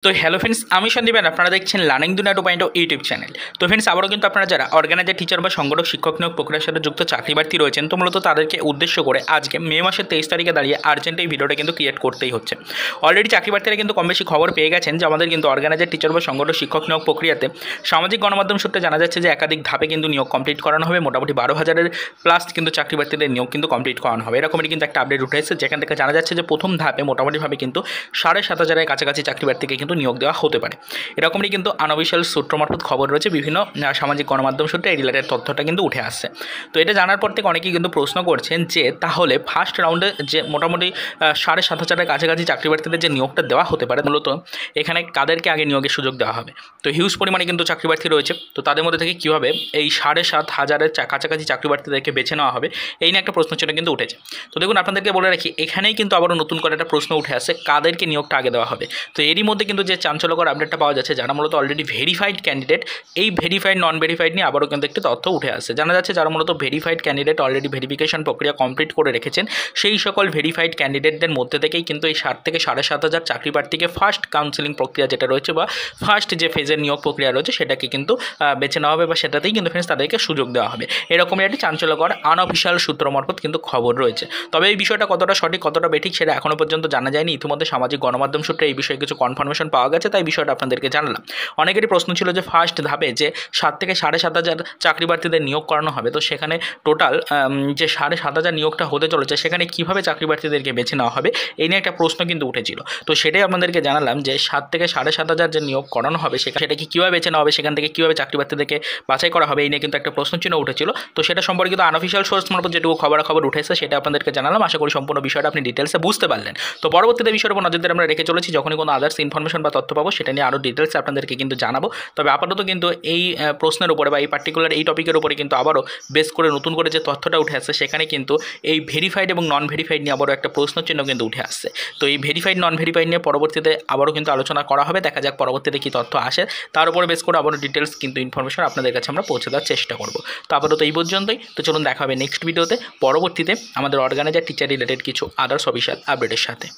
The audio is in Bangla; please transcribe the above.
তো হ্যালো ফ্রেন্ডস, আমি সন্দীপ আর আপনারা দেখছেন লার্নিং দুনিয়া 2.0 ইউটিউব চ্যানেল। তো ফ্রেন্ডস, আবারও কিন্তু আপনারা যারা অর্গানাইজার টিচার বা সংগঠক শিক্ষক নিয়োগ প্রক্রিয়ার সাথে যুক্ত চাকরি প্রার্থী রয়েছেন, তো মূলত তাদেরকে উদ্দেশ্য করে আজকে মে মাসের 23 তারিখে দাঁড়িয়ে আর্জেন্ট এই ভিডিওটা কিন্তু ক্রিয়েট করতেই হচ্ছে। অলরেডি চাকরি প্রার্থীরা কিন্তু কম বেশি খবর পেয়ে গেছেন যে আমাদের কিন্তু অর্গানাইজার টিচার বা সংগঠক শিক্ষক নিয়োগ প্রক্রিয়াতে সামাজিক গণমাধ্যম সূত্রে জানা যাচ্ছে যে একাধিক ধাপে কিন্তু নিয়োগ কমপ্লিট করানো হবে। মোটামুটি 12,000-এর প্লাস কিন্তু চাকরি প্রার্থীদের নিয়োগ কিন্তু কমপ্লিট করানো হবে। এরকমই কিন্তু একটা আপডেট উঠে এসেছে, যেখান থেকে জানা যাচ্ছে যে প্রথম ধাপে মোটামুটিভাবে কিন্তু 7,500-এর কাছাকাছি চাকরি প্রার্থীকে কিন্তু নিয়োগ দেওয়া হতে পারে। এরকমই কিন্তু আনঅফিশিয়াল সূত্র মারফত খবর রয়েছে, বিভিন্ন সামাজিক গণমাধ্যম সূত্রে এই রিলেটেড তথ্যটা কিন্তু উঠে আসছে। তো এটা জানার পর থেকে অনেকেই কিন্তু প্রশ্ন করছেন যে তাহলে ফার্স্ট রাউন্ডে যে মোটামুটি 7,500-এর কাছাকাছি চাকরি প্রার্থীদের যে নিয়োগটা দেওয়া হতে পারে, মূলত এখানে কাদেরকে আগে নিয়োগের সুযোগ দেওয়া হবে। তো হিউজ পরিমাণে কিন্তু চাকরি প্রার্থী রয়েছে, তো তাদের মধ্যে থেকে কীভাবে এই 7,500-এর কাছাকাছি চাকরি প্রার্থীদেরকে বেছে নেওয়া হবে, এই নিয়ে একটা প্রশ্ন চিহ্ন কিন্তু উঠেছে। তো দেখুন, আপনাদেরকে বলে রাখি, এখানেই কিন্তু আবারও নতুন করে একটা প্রশ্ন উঠে আসে, কাদেরকে নিয়োগটা আগে দেওয়া হবে। তো এরই মধ্যে কিন্তু যে চাঞ্চল্যকর আপডেটটা পাওয়া যাচ্ছে, যারা মূলত অলরেডি ভেরিফাইড ক্যান্ডিডেট, এই ভেরিফাইড নন ভেরিফাইড নিয়ে আবারও কিন্তু একটি তথ্য উঠে আসছে। জানা যাচ্ছে যারা মূলত ভেরিফাইড ক্যান্ডিডেট অলরেডি ভেরিফিকেশন প্রক্রিয়া কমপ্লিট করে রেখেছেন, সেই সকল ভেরিফাইড ক্যান্ডিডেটদের মধ্যে থেকেই কিন্তু এই 7 থেকে 7,500 চাকরি প্রার্থীকে ফার্স্ট কাউন্সেলিং প্রক্রিয়া যেটা রয়েছে বা ফার্স্ট যে ফেজের নিয়োগ প্রক্রিয়া রয়েছে সেটাকে কিন্তু বেছে নেওয়া হবে, বা সেটাতেই কিন্তু ফ্রেন্ডস তাদেরকে সুযোগ দেওয়া হবে। এরকমই একটি চাঞ্চল্যকর আনঅফিশিয়াল সূত্র মারফত কিন্তু খবর রয়েছে। তবে এই বিষয়টা কতটা সঠিক কতটা বেঠিক সেটা এখনও পর্যন্ত জানা যায়নি। ইতিমধ্যে সামাজিক গণমাধ্যম সূত্রে এই বিষয়ে কিছু কনফার্মেশন পাওয়া গেছে, তাই বিষয়টা আপনাদেরকে জানালাম। অনেকেরই প্রশ্ন ছিল যে ফার্স্ট ধাপে যে 7 থেকে 7,500 চাকরি প্রার্থীদের নিয়োগ করানো হবে, তো সেখানে টোটাল যে 7,500 নিয়োগটা হতে চলেছে, সেখানে কীভাবে চাকরি প্রার্থীদেরকে বেছে নেওয়া হবে, এই নিয়ে একটা প্রশ্ন কিন্তু উঠেছিল। তো সেটাই আপনাদেরকে জানালাম যে 7 থেকে 7,500 যে নিয়োগ করানো হবে, সেটাকে কীভাবে বেছে নেওয়া হবে, সেখান থেকে কীভাবে চাকরি প্রার্থীদেরকে বাছাই করা হবে, এই নিয়ে কিন্তু একটা প্রশ্ন চিহ্ন উঠেছিল। তো সেটা সম্পর্কিত আনঅফিশিয়াল সোর্স মারফত যেটুকু খবর উঠেছে সেটা আপনাদেরকে জানালাম। আশা করি সম্পূর্ণ বিষয়টা আপনি ডিটেলসে বুঝতে পারলেন। তো পরবর্তীতে বিষয়ের উপর নজর দিয়ে আমরা রেখে চলেছি, যখনই কোনো আদার্স ইনফরমেশন বা তথ্য পাবো সেটা নিয়ে আরও ডিটেলসে আপনাদেরকে কিন্তু জানাবো। তবে আপাতত কিন্তু এই প্রশ্নের উপরে বা এই পার্টিকুলার এই টপিকের উপরে কিন্তু আবারও বেস করে নতুন করে যে তথ্যটা উঠে আসছে, সেখানে কিন্তু এই ভেরিফাইড এবং নন ভেরিফাইড নিয়ে আবারও একটা প্রশ্ন চিহ্ন কিন্তু উঠে আসছে। তো এই ভেরিফাইড নন ভেরিফাইড নিয়ে পরবর্তীতে আবারও কিন্তু আলোচনা করা হবে। দেখা যাক পরবর্তীতে কী তথ্য আসে, তার উপরে বেস করে আবারও ডিটেলস কিন্তু ইনফরমেশন আপনাদের কাছে আমরা পৌঁছে দেওয়ার চেষ্টা করব। তো আপাতত এই পর্যন্তই। তো চলুন দেখা হবে নেক্সট ভিডিওতে, পরবর্তীতে আমাদের অর্গানাইজার টিচার রিলেটেড কিছু আদার্স অফিশিয়াল আপডেটের সাথে।